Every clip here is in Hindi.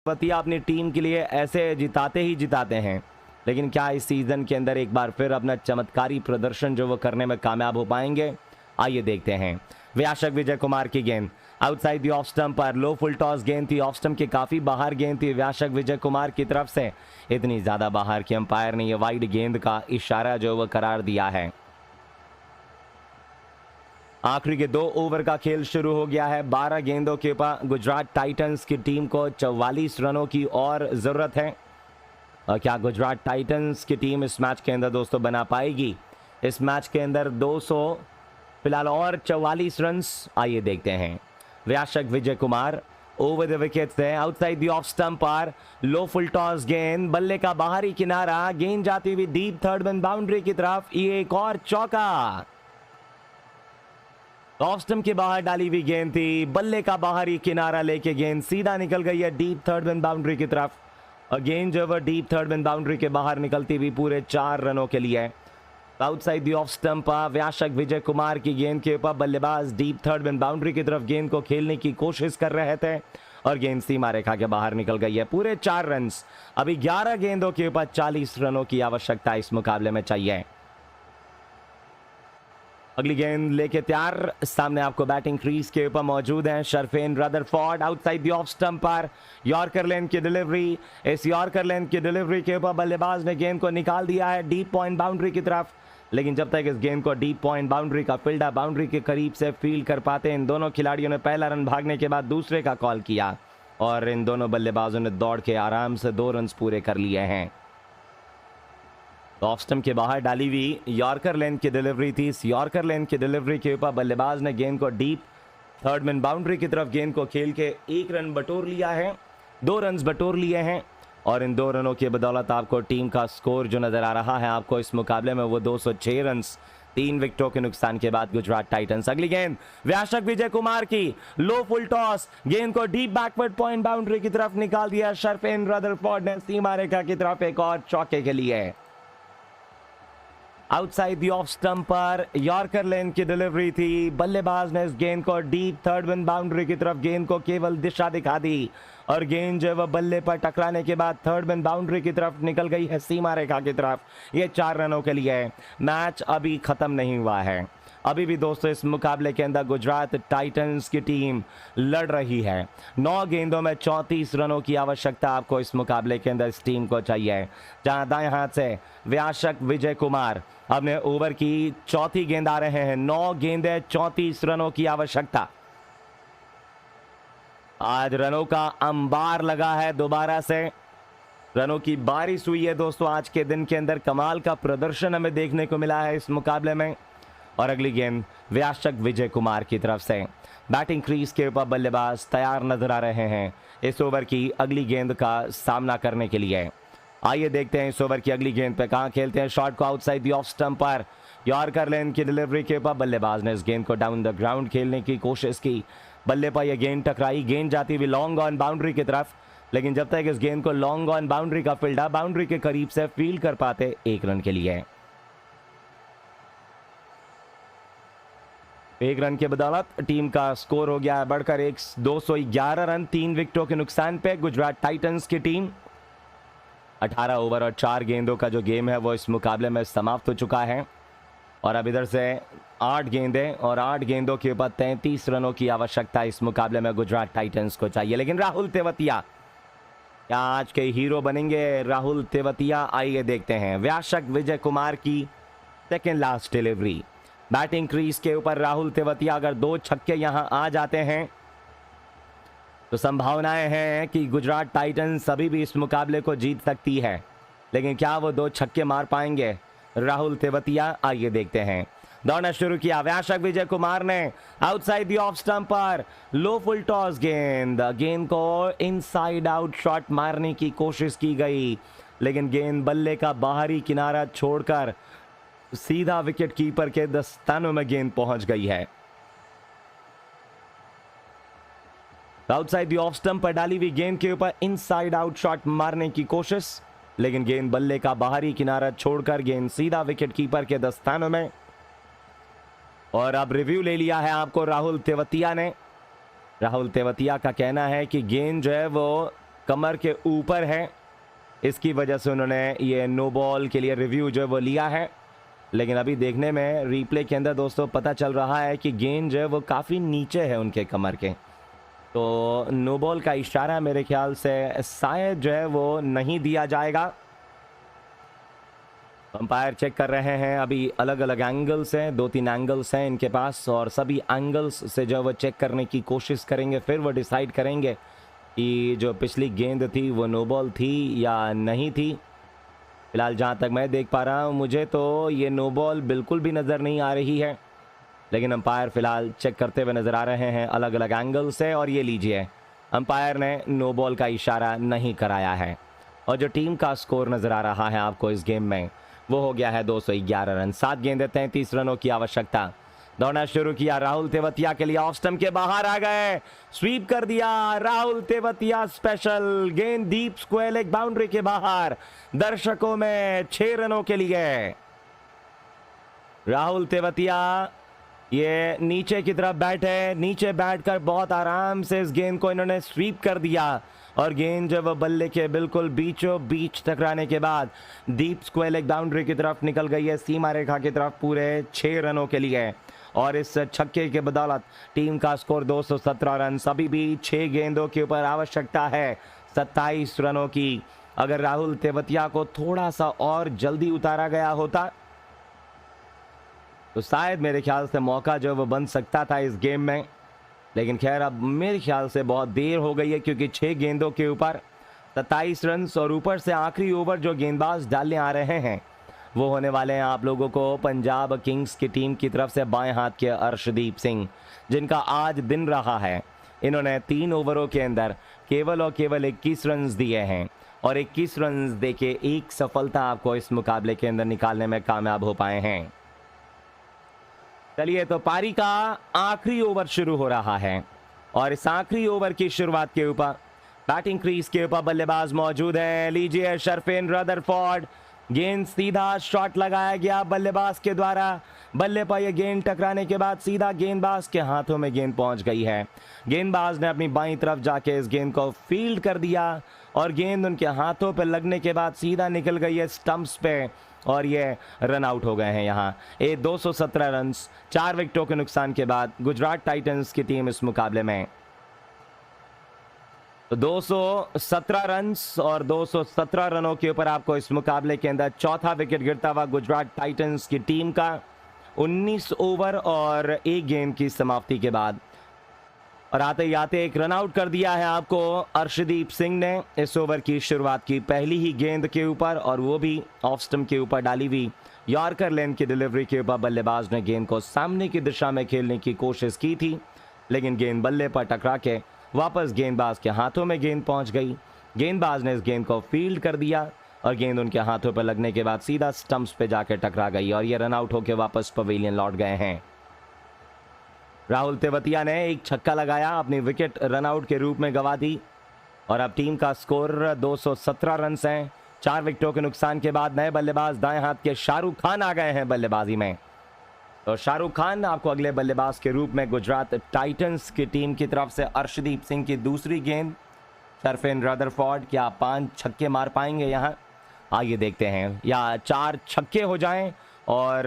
तेवतिया अपनी टीम के लिए ऐसे जिताते ही जिताते हैं, लेकिन क्या इस सीजन के अंदर एक बार फिर अपना चमत्कारी प्रदर्शन जो वो करने में कामयाब हो पाएंगे? आइए देखते हैं। व्याशक विजय कुमार की गेंद आउटसाइड दी ऑफ स्टंप पर, लो फुल टॉस गेंद थी, ऑफ स्टंप के काफी बाहर गेंद थी व्याशक विजय कुमार की तरफ से, इतनी ज्यादा बाहर कि अंपायर ने ये वाइड गेंद का इशारा जो वो करार दिया है। आखिरी के 2 ओवर का खेल शुरू हो गया है। 12 गेंदों के ऊपर गुजरात टाइटंस की टीम को 44 रनों की और जरूरत है। और क्या गुजरात टाइटंस की टीम इस मैच के अंदर दोस्तों बना पाएगी? इस मैच के अंदर 200 फिलहाल और 44 रन। आइए देखते हैं। व्याशक Vijay Kumar over the wicket से आउटसाइड द ऑफ स्टंप पर, लो फुल टॉस गेंद, बल्ले का बाहरी किनारा, गेंद जाती हुई डीप थर्ड मैन बाउंड्री की तरफ, ये एक और चौका। ऑफ स्टंप के बाहर डाली हुई गेंद थी, बल्ले का बाहरी किनारा लेके गेंद सीधा निकल गई है डीप थर्ड मैन बाउंड्री की तरफ। और गेंद जो है डीप थर्ड मैन बाउंड्री के बाहर निकलती हुई पूरे 4 रनों के लिए। Outside the off stump व्याशक Vijay Kumar की गेंद के ऊपर बल्लेबाज डीप थर्ड मैन बाउंड्री की तरफ गेंद को खेलने की कोशिश कर रहे थे और गेंद सीमा रेखा के बाहर निकल गई है। पूरे 4 रन। अभी 11 गेंदों के ऊपर 40 रनों की आवश्यकता इस मुकाबले में चाहिए। अगली गेंद लेके तैयार, सामने आपको बैटिंग क्रीज के ऊपर मौजूद हैं Sherfane Rutherford. Outside the off stump पर यॉर्कर लेंथ की डिलीवरी, इस यॉर्कर लेंथ की डिलीवरी के ऊपर बल्लेबाज ने गेंद को निकाल दिया है डीप पॉइंट बाउंड्री की तरफ, लेकिन जब तक इस गेंद को डीप पॉइंट बाउंड्री का फील्डर बाउंड्री के करीब से फील्ड कर पाते, इन दोनों खिलाड़ियों ने पहला रन भागने के बाद दूसरे का कॉल किया और इन दोनों बल्लेबाजों ने दौड़ के आराम से 2 रन पूरे कर लिए हैं। ऑफ स्टंप के बाहर डाली हुई यॉर्कर लेंथ की डिलीवरी थी, इस यॉर्कर लेंथ की डिलीवरी के ऊपर बल्लेबाज ने गेंद को डीप थर्ड मैन बाउंड्री की तरफ गेंद को खेल के 1 रन बटोर लिया है, 2 रन बटोर लिए हैं और इन 2 रनों की बदौलत आपको टीम का स्कोर जो नजर आ रहा है आपको इस मुकाबले में वो 206 रन, 3 विकेटों के नुकसान के बाद गुजरात टाइटंस। अगली गेंद व्याशक विजय कुमार की, लो फुल टॉस, गेंद को डीप बैकवर्ड पॉइंट बाउंड्री की तरफ निकाल दिया शरफेन रदरफोर्ड ने सीमा रेखा की तरफ एक और चौके के लिए। आउटसाइड दी ऑफ स्टंप पर यॉर्कर लेंथ की डिलीवरी थी, बल्लेबाज ने इस गेंद को डीप थर्ड मैन बाउंड्री की तरफ गेंद को केवल दिशा दिखा दी और गेंद जो है वह बल्ले पर टकराने के बाद थर्ड मैन बाउंड्री की तरफ निकल गई है सीमा रेखा की तरफ। ये 4 रनों के लिए मैच अभी खत्म नहीं हुआ है। अभी भी दोस्तों इस मुकाबले के अंदर गुजरात टाइटंस की टीम लड़ रही है। 9 गेंदों में 34 रनों की आवश्यकता आपको इस मुकाबले के अंदर इस टीम को चाहिए। जहां दाएं हाथ से व्याशक विजय कुमार अपने ओवर की 4थी गेंद आ रहे हैं। 9 गेंदें 34 रनों की आवश्यकता। आज रनों का अंबार लगा है, दोबारा से रनों की बारिश हुई है दोस्तों। आज के दिन के अंदर कमाल का प्रदर्शन हमें देखने को मिला है इस मुकाबले में। और अगली गेंद व्याशक विजय कुमार की तरफ से, बैटिंग क्रीज के ऊपर बल्लेबाज तैयार नजर आ रहे हैं इस ओवर की अगली गेंद का सामना करने के लिए। आइए देखते हैं इस ओवर की अगली गेंद पे कहां खेलते हैं शॉट को। आउटसाइड दी ऑफ स्टंप पर यॉर्कर लेंथ की डिलीवरी के ऊपर बल्लेबाज ने इस गेंद को डाउन द ग्राउंड खेलने की कोशिश की, बल्ले पर यह गेंद टकराई, गेंद जाती हुई लॉन्ग ऑन बाउंड्री की तरफ, लेकिन जब तक इस गेंद को लॉन्ग ऑन बाउंड्री का फील्डर बाउंड्री के करीब से फील्ड कर पाते 1 रन के लिए। 1 रन के बदौलत टीम का स्कोर हो गया है बढ़कर 211 रन, 3 विकेटों के नुकसान पे गुजरात टाइटंस की टीम। 18 ओवर और 4 गेंदों का जो गेम है वो इस मुकाबले में समाप्त हो चुका है और अब इधर से 8 गेंदें और 8 गेंदों के ऊपर 33 रनों की आवश्यकता इस मुकाबले में गुजरात टाइटंस को चाहिए। लेकिन राहुल तेवतिया क्या आज के हीरो बनेंगे? राहुल तेवतिया, आइए देखते हैं। व्याशक विजय कुमार की second last delivery, batting crease के ऊपर राहुल तेवतिया अगर 2 छक्के यहां आ जाते हैं तो संभावनाएं हैं कि गुजरात टाइटंस अभी भी इस मुकाबले को जीत सकती है। लेकिन क्या वो 2 छक्के मार पाएंगे राहुल तेवतिया? आइए देखते हैं। दौड़ना शुरू किया व्याशक विजय कुमार ने, आउटसाइड दी ऑफ स्टंप पर लो फुल टॉस गेंद, गेंद को इनसाइड आउट शॉट मारने की कोशिश की गई, लेकिन गेंद बल्ले का बाहरी किनारा छोड़कर सीधा विकेट कीपर के दस्तानों में गेंद पहुंच गई है। आउटसाइड दी ऑफ स्टंप पर डाली हुई गेंद के ऊपर इनसाइड आउट शॉट मारने की कोशिश, लेकिन गेंद बल्ले का बाहरी किनारा छोड़कर गेंद सीधा विकेट कीपर के दस्तानों में। और अब रिव्यू ले लिया है आपको राहुल तेवतिया ने। राहुल तेवतिया का कहना है कि गेंद जो है वो कमर के ऊपर है, इसकी वजह से उन्होंने ये नो बॉल के लिए रिव्यू जो है वो लिया है। लेकिन अभी देखने में रीप्ले के अंदर दोस्तों पता चल रहा है कि गेंद जो है वो काफ़ी नीचे है उनके कमर के, तो नो बॉल का इशारा मेरे ख्याल से शायद जो है वो नहीं दिया जाएगा। अंपायर चेक कर रहे हैं, अभी अलग अलग एंगल्स हैं, 2-3 एंगल्स हैं इनके पास, और सभी एंगल्स से जो वो चेक करने की कोशिश करेंगे, फिर वो डिसाइड करेंगे कि जो पिछली गेंद थी वो नो बॉल थी या नहीं थी। फिलहाल जहाँ तक मैं देख पा रहा हूँ मुझे तो ये नो बॉल बिल्कुल भी नज़र नहीं आ रही है, लेकिन अंपायर फिलहाल चेक करते हुए नज़र आ रहे हैं अलग अलग एंगल से। और ये लीजिए, अंपायर ने नो बॉल का इशारा नहीं कराया है। और जो टीम का स्कोर नज़र आ रहा है आपको इस गेम में, वो हो गया है 211 रन। 7 गेंदें 33 रनों की आवश्यकता। दौड़ना शुरू किया, राहुल तेवतिया के लिए ऑफ स्टंप के बाहर आ गए, स्वीप कर दिया राहुल तेवतिया स्पेशल, गेंद डीप स्क्वायर लेग बाउंड्री के बाहर, दर्शकों में 6 रनों के लिए। राहुल तेवतिया ये नीचे की तरफ बैठे, नीचे बैठकर बहुत आराम से इस गेंद को इन्होंने स्वीप कर दिया, और गेंद जब बल्ले के बिल्कुल बीचों बीच टकराने के बाद डीप स्क्वायर लेग बाउंड्री की तरफ निकल गई है, सीमा रेखा की तरफ, पूरे 6 रनों के लिए। और इस छक्के के बदौलत टीम का स्कोर 217 रन। अभी भी 6 गेंदों के ऊपर आवश्यकता है 27 रनों की। अगर राहुल तेवतिया को थोड़ा सा और जल्दी उतारा गया होता तो शायद मेरे ख्याल से मौका जो वो बन सकता था इस गेम में, लेकिन खैर अब मेरे ख्याल से बहुत देर हो गई है, क्योंकि 6 गेंदों के ऊपर 27 रन, और ऊपर से आखिरी ओवर जो गेंदबाज डालने आ रहे हैं वो होने वाले हैं आप लोगों को पंजाब किंग्स की टीम की तरफ से बाएं हाथ के अर्शदीप सिंह, जिनका आज दिन रहा है। इन्होंने 3 ओवरों के अंदर केवल और केवल 21 रन दिए हैं, और 21 रन देके एक सफलता आपको इस मुकाबले के अंदर निकालने में कामयाब हो पाए हैं। चलिए, तो पारी का आखिरी ओवर शुरू हो रहा है, और इस आखिरी ओवर की शुरुआत के ऊपर बैटिंग क्रीज के ऊपर बल्लेबाज मौजूद है। लीजिए शर्फिन रदरफोर्ड, गेंद सीधा शॉट लगाया गया बल्लेबाज के द्वारा, बल्ले पर यह गेंद टकराने के बाद सीधा गेंदबाज के हाथों में गेंद पहुंच गई है। गेंदबाज ने अपनी बाईं तरफ जाके इस गेंद को फील्ड कर दिया, और गेंद उनके हाथों पर लगने के बाद सीधा निकल गई है स्टंप्स पे, और ये रन आउट हो गए हैं। यहाँ 217 रन 4 विकेटों के नुकसान के बाद गुजरात टाइटंस की टीम इस मुकाबले में 217 रन और 217 रनों के ऊपर आपको इस मुकाबले के अंदर चौथा विकेट गिरता हुआ गुजरात टाइटंस की टीम का 19 ओवर और 1 गेंद की समाप्ति के बाद। और आते ही आते एक रन आउट कर दिया है आपको अर्शदीप सिंह ने इस ओवर की शुरुआत की पहली ही गेंद के ऊपर, और वो भी ऑफ स्टंप के ऊपर डाली हुई यॉर्कर लेन की डिलीवरी के ऊपर बल्लेबाज ने गेंद को सामने की दिशा में खेलने की कोशिश की थी, लेकिन गेंद बल्ले पर टकरा के वापस गेंदबाज के हाथों में गेंद पहुंच गई। गेंदबाज ने इस गेंद को फील्ड कर दिया, और गेंद उनके हाथों पर लगने के बाद सीधा स्टंप्स पे जाकर टकरा गई, और ये रन आउट होकर वापस पवेलियन लौट गए हैं। राहुल तेवतिया ने एक छक्का लगाया, अपनी विकेट रन आउट के रूप में गंवा दी, और अब टीम का स्कोर 217 रन है। 4 विकेटों के नुकसान के बाद नए बल्लेबाज दाएं हाथ के शाहरुख खान आ गए हैं बल्लेबाजी में। तो शाहरुख खान आपको अगले बल्लेबाज के रूप में गुजरात टाइटंस की टीम की तरफ से अर्शदीप सिंह की दूसरी गेंद, शर्फिन रदरफोर्ड क्या 5 छक्के मार पाएंगे यहाँ? आइए देखते हैं, या 4 छक्के हो जाएं और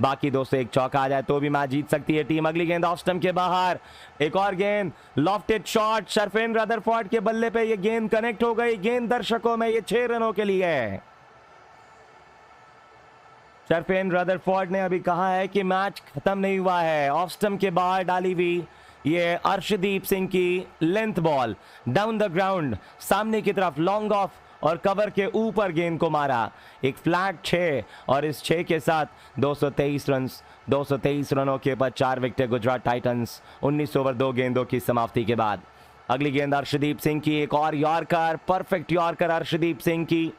बाकी 2 से 1 चौका आ जाए तो भी मैच जीत सकती है टीम। अगली गेंद ऑफ स्टंप के बाहर, एक और गेंद लॉफ्टेड शॉट, शर्फिन रदरफोर्ड के बल्ले पे ये गेंद कनेक्ट हो गई, गेंद दर्शकों में, ये 6 रनों के लिए है। शर्फिन रदरफोर्ड ने अभी कहा है कि मैच खत्म नहीं हुआ है। ऑफ स्टंप के बाहर डाली हुई ये अर्शदीप सिंह की length ball down the ground, सामने की तरफ लॉन्ग ऑफ, और कवर के ऊपर गेंद को मारा, एक फ्लैट 6, और इस 6 के साथ 223 रन, 223 रनों के ऊपर 4 विकेट गुजरात टाइटंस 19 ओवर 2 गेंदों की समाप्ति के बाद। अगली गेंद अर्शदीप सिंह की, एक और yorker, perfect yorker Arshdeep Singh की,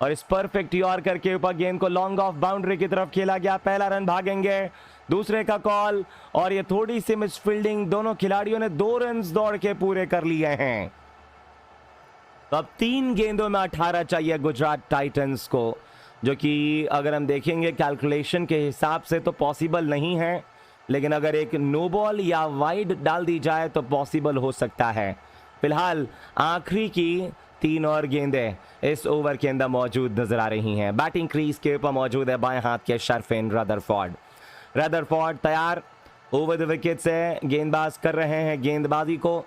और इस परफेक्ट यॉर्कर के ऊपर गेंद को लॉन्ग ऑफ बाउंड्री की तरफ खेला गया। पहला रन भागेंगे, दूसरे का कॉल, और ये थोड़ी सी मिस फील्डिंग, दोनों खिलाड़ियों ने 2 रन दौड़ के पूरे कर लिए हैं। तो अब 3 गेंदों में 18 चाहिए गुजरात टाइटंस को, जो कि अगर हम देखेंगे कैलकुलेशन के हिसाब से तो पॉसिबल नहीं है, लेकिन अगर एक नो बॉल या वाइड डाल दी जाए तो पॉसिबल हो सकता है। फिलहाल आखिरी की 3 और गेंदें इस ओवर के अंदर मौजूद नजर आ रही हैं। बैटिंग क्रीज के ऊपर मौजूद है बाएं हाथ के शरफिन रदरफोर्ड तैयार ओवर द विकेट से गेंदबाज कर रहे हैं गेंदबाजी को।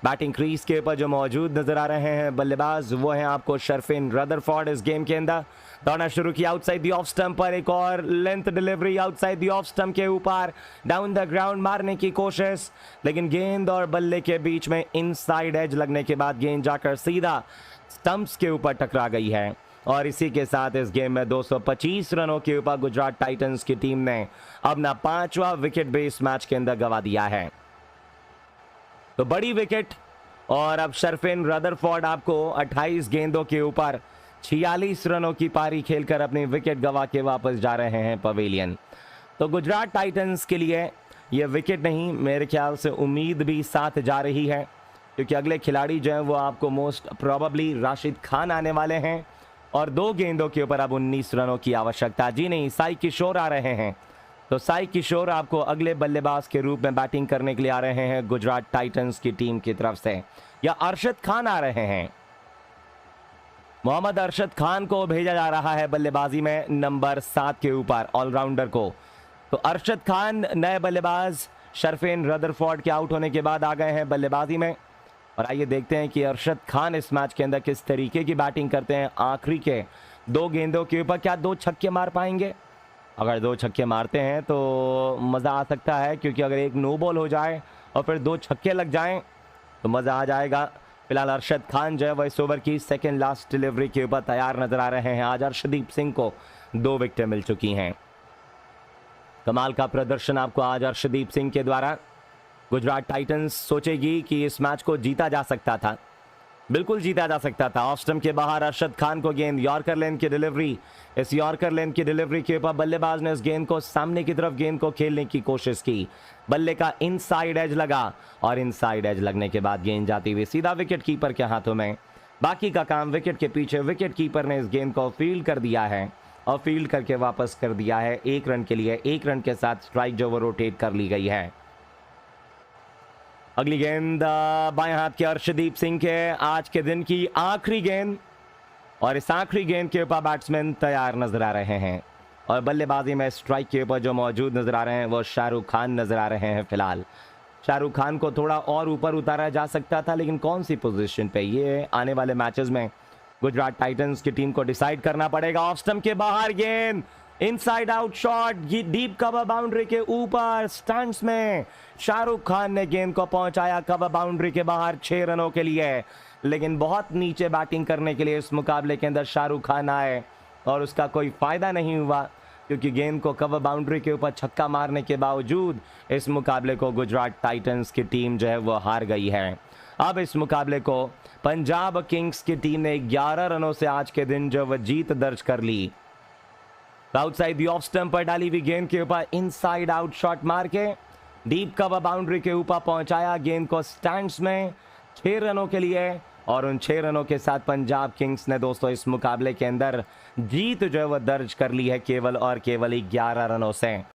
बैटिंग क्रीज के ऊपर जो मौजूद नजर आ रहे हैं बल्लेबाज वो हैं आपको शरफिन रदरफोर्ड। इस गेम के अंदर दौड़ना शुरू किया आउटसाइड द ऑफ स्टंप पर, एक और length delivery outside the off stump के ऊपर, डाउन द ग्राउंड मारने की कोशिश, लेकिन गेंद और बल्ले के बीच में इनसाइड एज लगने के बाद गेंद जाकर सीधा स्टंप्स के ऊपर टकरा गई है और इसी के साथ इस गेम में 225 रनों के ऊपर गुजरात टाइटंस की टीम ने अपना 5वां विकेट भी इस मैच के अंदर गंवा दिया है। तो बड़ी विकेट और अब शरफिन रदरफोर्ड आपको 28 गेंदों के ऊपर 46 रनों की पारी खेलकर अपनी विकेट गंवा के वापस जा रहे हैं पवेलियन। तो गुजरात टाइटंस के लिए यह विकेट नहीं, मेरे ख्याल से उम्मीद भी साथ जा रही है, क्योंकि अगले खिलाड़ी जो हैं वो आपको मोस्ट प्रोबेबली राशिद खान आने वाले हैं और 2 गेंदों के ऊपर अब 19 रनों की आवश्यकता। जी नहीं, साई किशोर आ रहे हैं। तो साई किशोर आपको अगले बल्लेबाज के रूप में बैटिंग करने के लिए आ रहे हैं गुजरात टाइटंस की टीम की तरफ से, या अरशद खान आ रहे हैं। मोहम्मद अरशद खान को भेजा जा रहा है बल्लेबाजी में नंबर 7 के ऊपर, ऑलराउंडर को। तो अरशद खान नए बल्लेबाज शरफिन रदरफोर्ड के आउट होने के बाद आ गए हैं बल्लेबाजी में, और आइए देखते हैं कि अरशद खान इस मैच के अंदर किस तरीके की बैटिंग करते हैं। आखिरी के 2 गेंदों के ऊपर क्या 2 छक्के मार पाएंगे? अगर 2 छक्के मारते हैं तो मज़ा आ सकता है, क्योंकि अगर एक नो बॉल हो जाए और फिर 2 छक्के लग जाएं तो मज़ा आ जाएगा। फिलहाल अरशद खान जो है वह इस ओवर की सेकेंड लास्ट डिलीवरी के ऊपर तैयार नजर आ रहे हैं। आज अर्शदीप सिंह को 2 विकेटें मिल चुकी हैं। कमाल का प्रदर्शन आपको आज अर्शदीप सिंह के द्वारा। गुजरात टाइटंस सोचेगी कि इस मैच को जीता जा सकता था, बिल्कुल जीता जा सकता था। ऑफ स्टंप के बाहर अरशद खान को गेंद, यॉर्कर लेन की डिलीवरी, इस यॉर्कर लेन की डिलीवरी के ऊपर बल्लेबाज ने इस गेंद को सामने की तरफ गेंद को खेलने की कोशिश की, बल्ले का इनसाइड एज लगा और इनसाइड एज लगने के बाद गेंद जाती हुई सीधा विकेट कीपर के हाथों में। बाकी का काम विकेट के पीछे, विकेट कीपर ने इस गेंद को फील्ड कर दिया है और फील्ड करके वापस कर दिया है 1 रन के लिए। 1 रन के साथ स्ट्राइक जो वो रोटेट कर ली गई है। अगली गेंद बाएं हाथ के अर्शदीप सिंह के, आज के दिन की आखिरी गेंद, और इस आखिरी गेंद के ऊपर बैट्समैन तैयार नजर आ रहे हैं और बल्लेबाजी में स्ट्राइक के ऊपर जो मौजूद नजर आ रहे हैं वो शाहरुख खान नजर आ रहे हैं। फिलहाल शाहरुख खान को थोड़ा और ऊपर उतारा जा सकता था, लेकिन कौन सी पोजीशन पे, ये आने वाले मैचेस में गुजरात टाइटंस की टीम को डिसाइड करना पड़ेगा। ऑफ स्टंप के बाहर गेंद, inside out shot, deep cover boundary के ऊपर स्टैंड्स में शाहरुख खान ने गेंद को पहुंचाया कवर बाउंड्री के बाहर 6 रनों के लिए। लेकिन बहुत नीचे बैटिंग करने के लिए इस मुकाबले के अंदर शाहरुख खान आए और उसका कोई फायदा नहीं हुआ, क्योंकि गेंद को कवर बाउंड्री के ऊपर छक्का मारने के बावजूद इस मुकाबले को गुजरात टाइटंस की टीम जो है वो हार गई है। अब इस मुकाबले को पंजाब किंग्स की टीम ने 11 रनों से आज के दिन जो वह जीत दर्ज कर ली। आउटसाइड दी ऑफ स्टंप पर डाली हुई गेंद के ऊपर इनसाइड आउट शॉट मार के डीप कवर बाउंड्री के ऊपर पहुंचाया गेंद को स्टैंड्स में 6 रनों के लिए, और उन 6 रनों के साथ पंजाब किंग्स ने दोस्तों इस मुकाबले के अंदर जीत जो है वह दर्ज कर ली है केवल और केवल 11 रनों से।